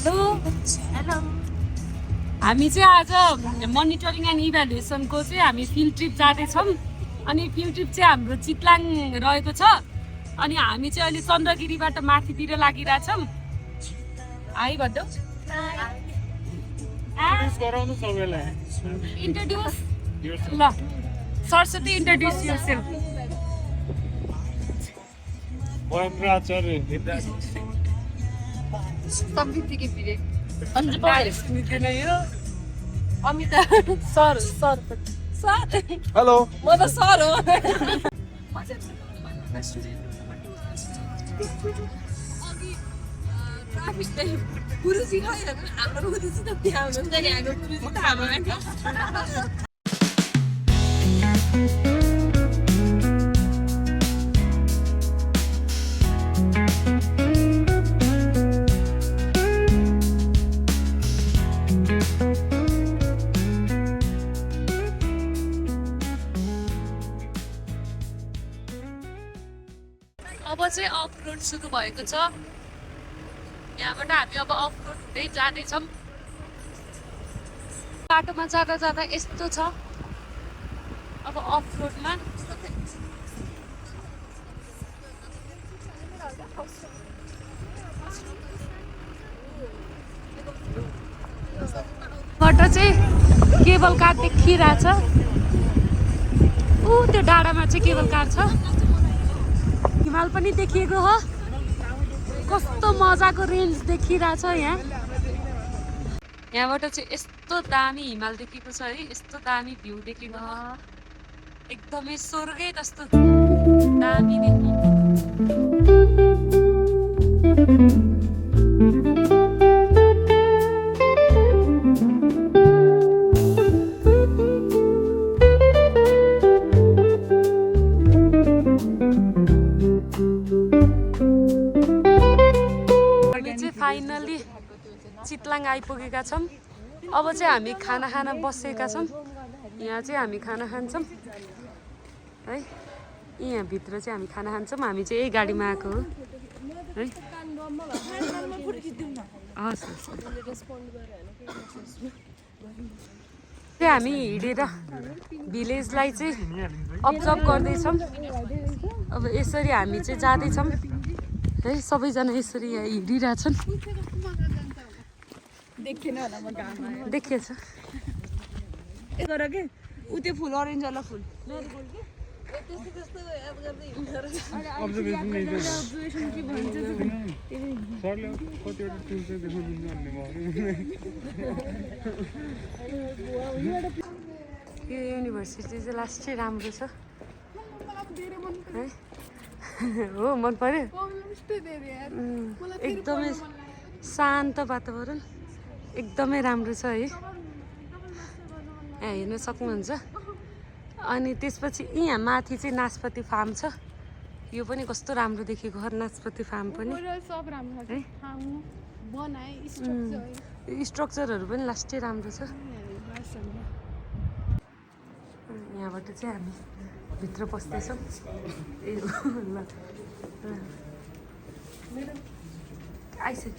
Hello hello हामी चाहिँ आज मोनिटरिङ एन्ड इभ्यालुएसनको चाहिँ हामी फिल्ड ट्रिप जाँदैछौँ अनि फिल्ड ट्रिप चाहिँ हाम्रो चितलाङ रहेको छ अनि हामी चाहिँ अहिले चन्द्रगिरीबाट माथितिर लागिरहेछौँ हाई भन्नु इन्ट्रोड्युस ल सरस्वती इन्ट्रोड्युस योरसेल्फ संबितकी भिरे Amita sir sir sir hello म त सर हो गुरुजी हाम्रो गुरुजी त त्यहाँ हुनुहुन्छ नि हाम्रो गुरुजी त हाम्रो अब चाहिँ अफ रोड सुरु भएको छ यहाँबाट हामी अब अफ रोड हुँदै जाँदैछौँ बाटोमा जाँदा जाँदा यस्तो छ अब अफ रोडमा बाट चाहिँ केबल कार देखिरहेछ ऊ त्यो डाँडामा चाहिँ केबल कार छ हिमाल पनि देखिएको हो कस्तो मजाको रेन्ज देखिरहेछ यहाँबाट चाहिँ यस्तो दामी हिमाल देखेको छ है यस्तो दामी भ्यू देखेको छ एकदमै स्वर्गै जस्तो दामी देख्नु फाइनली चितलाङ आइपुगेका छौँ अब चाहिँ हामी खाना खान बसेका छौँ यहाँ चाहिँ हामी खाना खान्छौँ है यहाँभित्र चाहिँ हामी खाना खान्छौँ हामी चाहिँ यही गाडीमा आएको हो है हस् चाहिँ हामी हिँडेर भिलेजलाई चाहिँ अब्जर्भ गर्दैछौँ अब यसरी हामी चाहिँ जाँदैछौँ है सबैजना यसरी यहाँ हिँडिरहेछन् देखिएछ के उ त्यो फुल अरेन्ज वाला फुल यो युनिभर्सिटी चाहिँ लास्टै राम्रो छ है हो मन पर्यो एकदमै शान्त वातावरण एकदमै राम्रो छ है यहाँ हेर्न सक्नुहुन्छ अनि त्यसपछि यहाँ माथि चाहिँ नासपति फार्म छ यो पनि कस्तो राम्रो देखेको हो नासपति फार्म पनि स्ट्रक्चरहरू पनि लास्टै राम्रो छ यहाँबाट चाहिँ हामी भित्र पस्दैछौँ ए ल आइसक्यो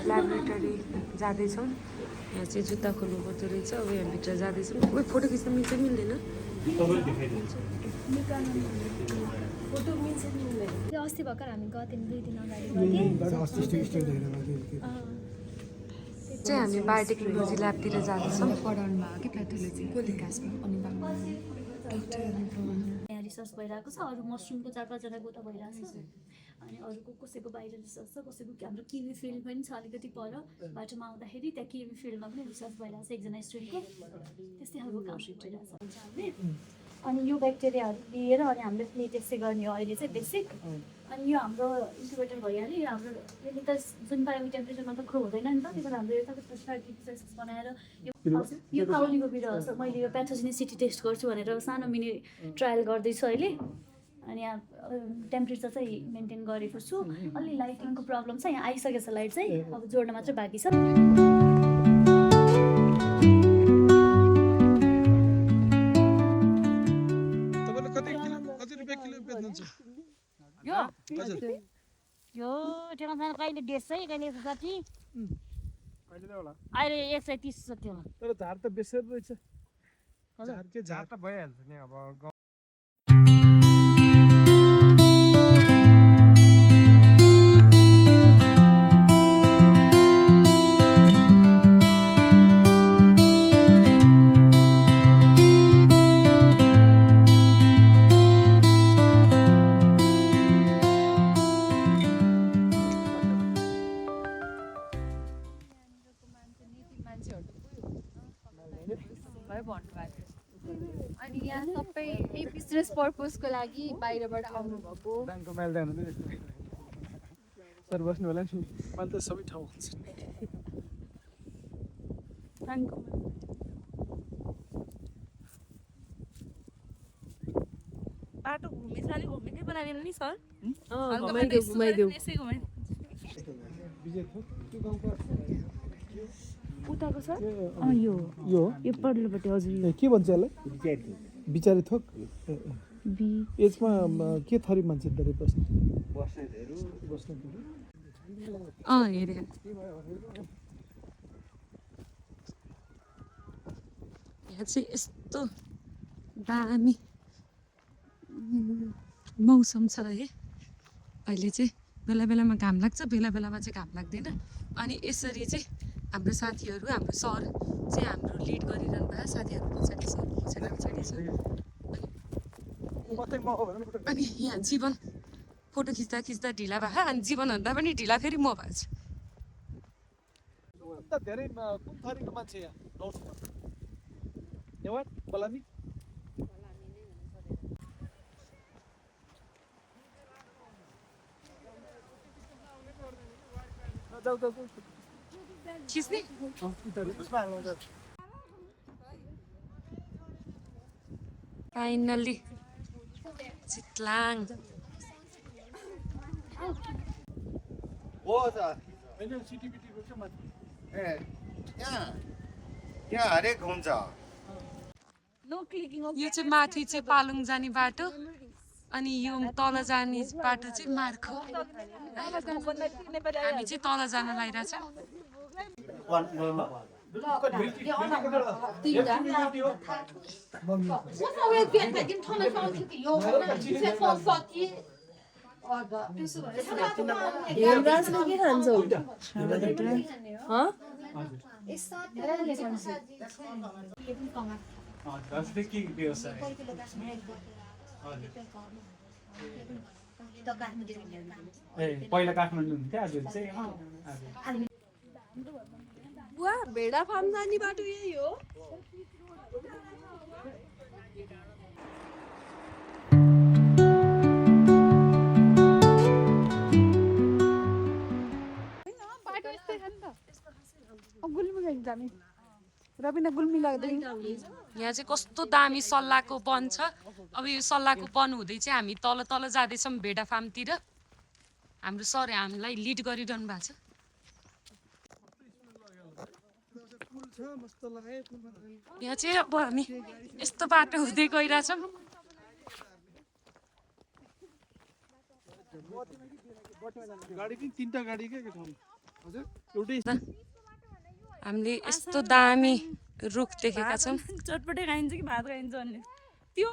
ल्याबोरेटरी जाँदैछौँ यहाँ चाहिँ जुत्ता खोल्नु पर्दो रहेछ अब यहाँभित्र जाँदैछौँ उयो फोटो खिच्न मिल्छ मिल्दैन अस्ति भर्खर हामी गयौँ 2 दिन अगाडि चाहिँ हामी बायोटेक्नोलोजी ल्याबतिर जाँदैछौँ यहाँ रिसर्च भइरहेको छ अरू मसरुमको 4-5 गोटा भइरहेको छ अनि अरूको कसैको बाहिर रिसर्च छ कसैको हाम्रो किवी फिल्ड पनि छ अलिकति पर बाटोमा आउँदाखेरि त्यहाँ किवी फिल्डमा पनि रिसर्च भइरहेको छ एकजना स्टुडेन्टको त्यस्तै खालको काम भइरहेको छ अनि यो ब्याक्टेरियाहरू लिएर अनि हामीले प्ले टेस्टै गर्ने हो अहिले चाहिँ बेसिक अनि यो हाम्रो इन्क्युबेटर भइहाल्यो यो हाम्रो यसले त जुन पायो टेम्परेचरमा त ग्रो हुँदैन नि त त्यही भएर हाम्रो यता बनाएर यो काउलीको बिरुवा छ मैले यो प्याथोजेनिसिटी टेस्ट गर्छु भनेर सानो मिनी ट्रायल गर्दैछु अहिले अनि यहाँ टेम्परेचर चाहिँ मेन्टेन गरेको छु अलि लाइटिङको प्रब्लम छ यहाँ आइसकेको छ लाइट चाहिँ अब जोड्न मात्रै बाँकी छ यो टेक्नोफान कहिले 150 कहिले 160 कहिले होला अहिले 130 जति हो तर झार त बेसर रहेछ झार त भइहाल्छ नि अब अनि यहाँ सबै यही बिजनेस पर्पजको लागि बाहिरबाट आउनुभएको ब्याङ्कको माइल जानु सर बस्नु होला नि मैले त सबै ठाउँ हुन्छ बाटो घुमेकै बनाइदिनु नि सर घुमाइदेऊ यसै घुमाइदिनु विजय थोक त्यो गाउँको उताको सर यो यो पल्लोपट्टि हजुर के भन्छ यसलाई बिचारी थोक यसमा के थरी मान्छे धेरै बस्ने हेरे यहाँ चाहिँ यस्तो दामी मौसम छ है अहिले चाहिँ बेला बेलामा घाम लाग्छ बेला बेलामा चाहिँ घाम लाग्दैन अनि यसरी चाहिँ हाम्रो साथीहरू हाम्रो सर चाहिँ हाम्रो लिड गरिरहनु भएको साथीहरू पछाडि सर पछाडि छ अनि यहाँ जीवन फोटो खिच्दा खिच्दा ढिला भएको अनि जीवनभन्दा पनि ढिला फेरि म भएको छु धेरै कुन थरीको मान्छे यहाँ नर्समा नेवार बलामी खिच्ने फाइनल्ली चितलाङ हो त होइन सिटिपिटीको के मान्छे ए त्यहाँ हरेक हुन्छ यो चाहिँ माथि चाहिँ पालुङ जाने बाटो अनि यो तल जाने बाटो चाहिँ मार्खो हामी चाहिँ तल जान लागिरहेछ के व्यवसाय ए पहिला काठमाडौँ हुन्थ्यो आज चाहिँ बुवा भेडा फार्म जाने बाटो यही हो बाटो यस्तै छ नि त गुल्मी गइन्छ हामी रबिना गुल्मी लाग्दैन यहाँ चाहिँ कस्तो दामी सल्लाहको वन छ अब यो सल्लाहको वन हुँदै चाहिँ हामी तल तल जाँदैछौँ भेडा फार्मतिर हाम्रो सर हामीलाई लिड गरिरहनु भएको छ यहाँ चाहिँ अब हामी यस्तो बाटो हुँदै गइरहेछौँ गाडी पनि तीनटा गाडी के ठाउँ हजुर एउटै हामीले यस्तो दामी रुख देखेका छौँ चटपटे खाइन्छ कि भात खाइन्छ भन्ने त्यो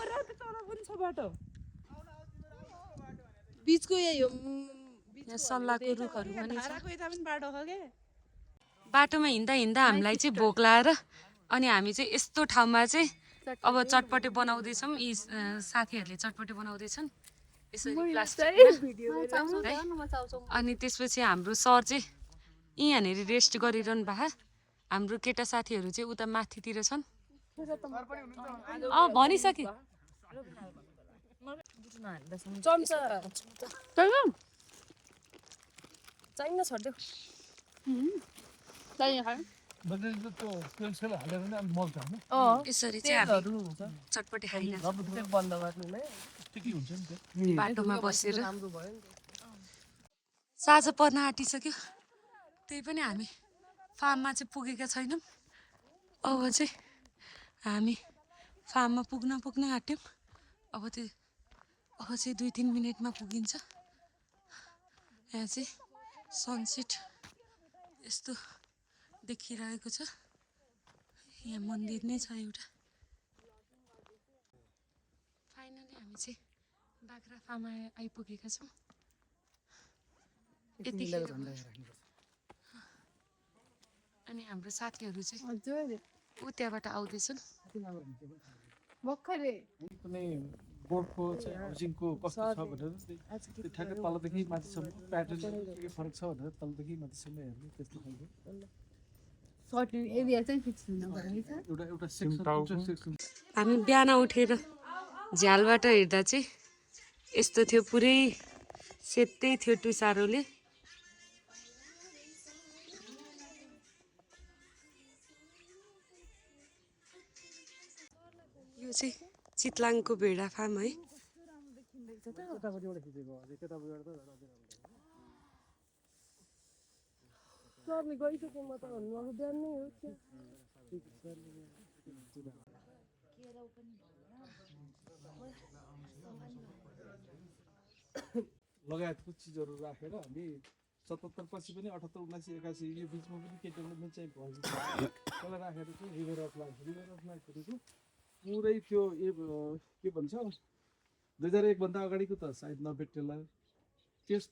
र तल पनि छ बाटो बिचको यही हो यहाँ सल्लाहको रुखहरू पनि छ यता पनि बाटो छ के बाटोमा हिँड्दा हिँड्दा हामीलाई चाहिँ भोक लाएर अनि हामी चाहिँ यस्तो ठाउँमा चाहिँ अब चटपटे बनाउँदैछौँ यी साथीहरूले चटपटे बनाउँदैछन् यसरी प्लास्टिकमा अनि त्यसपछि हाम्रो सर चाहिँ यहाँनिर रेस्ट गरिरहनु भएको हाम्रो केटा साथीहरू चाहिँ उता माथितिर छन् भनिसके यसरी चाहिँ हामी चटपटे खाइरहेको बाटोमा बसेर साँझ पर्न आँटिसक्यो त्यही पनि हामी फार्ममा चाहिँ पुगेका छैनौँ अब चाहिँ हामी फार्ममा पुग्न आँट्यौँ अब त्यो अब चाहिँ 2-3 मिनटमा पुगिन्छ। यहाँ चाहिँ सनसेट यस्तो देखिरहेको छ। यहाँ मन्दिर नै छ एउटा। फाइनली हामी चाहिँ बाख्रा फार्ममा आइपुगेका छौँ। यतिखेर अनि हाम्रो साथीहरू चाहिँ हजुर ऊ त्यहाँबाट आउँदैछन्। भर्खरै कुनै बोर्डको चाहिँ हाउसिङको कस्तो छ भनेर त्यो ठ्याक्कै तलदेखि माथिसम्म प्याटर्न के फरक छ भनेर तलदेखि माथिसम्म हेर्ने त्यस्तो खालको सर्टेन एरिया चाहिँ फिक्स हुन भनेछ। एउटा सेक्सन। हामी बिहान उठेर झ्यालबाट हेर्दा चाहिँ यस्तो थियो, पुरै सेतै थियो टुसारोले। यो चाहिँ चितलाङको भेडा फार्म है। लगायतको चिजहरू राखेर हामी 77 पछि पनि 78, 79, 81 यो बिचमा पनि केही डेभलपमेन्ट चाहिँ भयो। त्यसलाई राखेर चाहिँ रिभर अफ लाइफ भनेको पुरै त्यो के भन्छ 2001 भन्दा अगाडिको त सायद 90 टेलर त्यस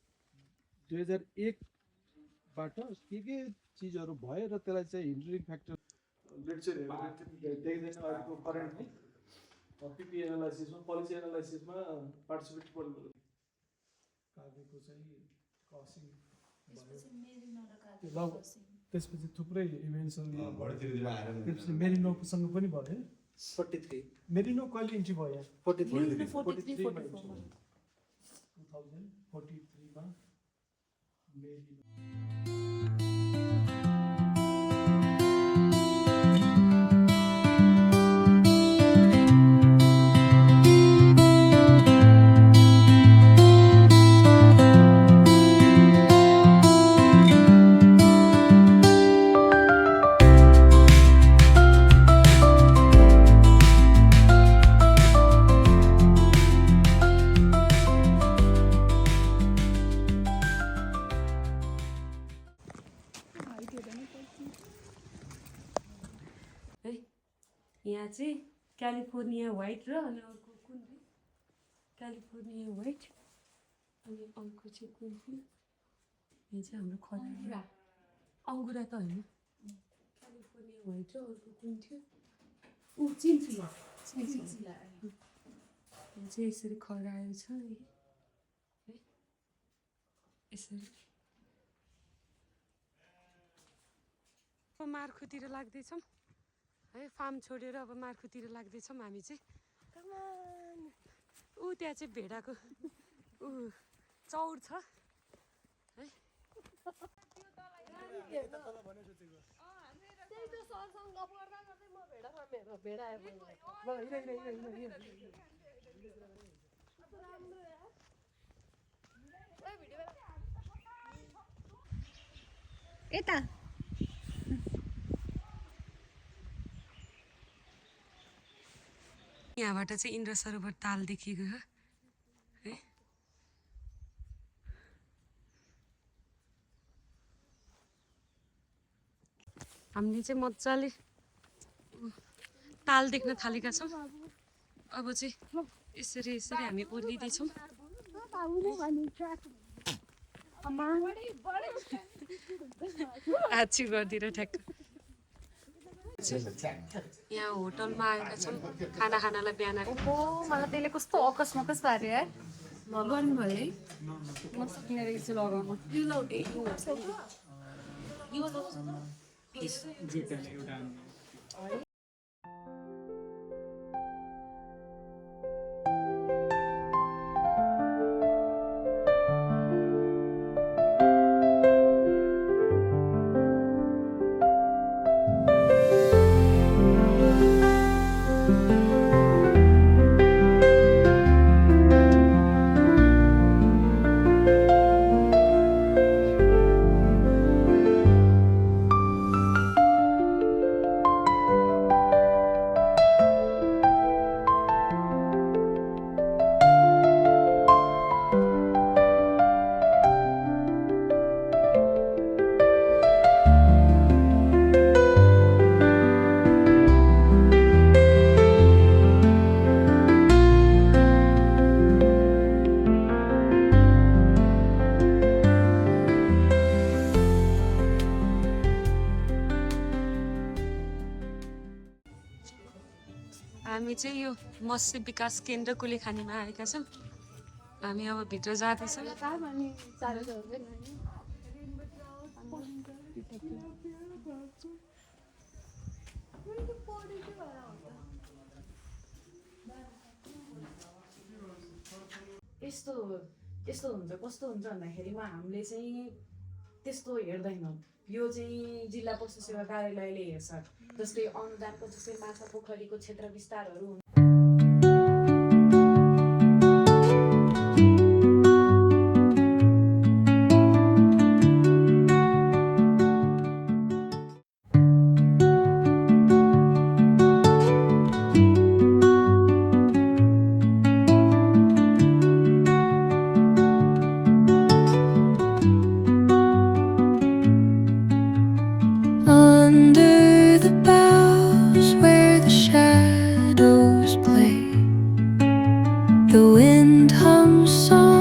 2001बाट के चिजहरू भयो र त्यसलाई चाहिँ हिन्ड्रिङ फ्याक्टर देख्दैन अहिलेको करेन्टली। पिपी एनालाइसिसमा पोलिसी एनालाइसिसमा पार्टिसिपेट कागेको चाहिँ क्रसिङ भयो। त्यसपछि थुप्रै इभेन्ट्सहरू त्यसपछि मेरिनोसँग पनि भयो। 43 मेरिनो कहिले इन्ट्री भयो यहाँ? 43 मा 2043 मा मेरिनो। यहाँ चाहिँ क्यालिफोर्निया व्हाइट र अनि अर्को कुन रे क्यालिफोर्निया व्हाइट अनि अर्को चाहिँ कुन थियो? यो चाहिँ हाम्रो खरायो अङ्गुरा त होइन, क्यालिफोर्निया व्हाइट र अर्को कुन थियो? ऊ चिन्चुला। यो चाहिँ यसरी खरायो छ है, यसरी। अब मार्खुतिर लाग्दैछौँ है, फार्म छोडेर अब मार्खुतिर लाग्दैछौँ हामी चाहिँ। ऊ त्यहाँ चाहिँ भेडाको ऊ चौर छ है। यता यहाँबाट चाहिँ इन्द्र सरोवर ताल देखिएको है। हामीले चाहिँ मजाले ताल देख्न थालेका छौँ। अब चाहिँ यसरी यसरी हामी ओर्लिँदैछौँ। आछु गरिदिएर ठ्याक्क। यहाँ होटलमा आएका छौँ खाना खानालाई बिहान। ओहो मलाई त्यसले कस्तो अकस मकस पार्यो यार। गर्नु भयो है, म सक्ने रहेछु लगाउनु। हामी चाहिँ यो मत्स्य विकास केन्द्र कुलेखानीमा आएका छौँ। हामी अब भित्र जाँदैछौँ। यस्तो यस्तो हुन्छ कस्तो हुन्छ भन्दाखेरिमा हामीले चाहिँ त्यस्तो हेर्दैनौँ। यो चाहिँ जिल्ला पशु सेवा कार्यालयले हेर्छ। जस्तै अनुदानको जस्तै माछा पोखरीको क्षेत्र विस्तारहरू Under the boughs where the shadows play, the wind hums soft.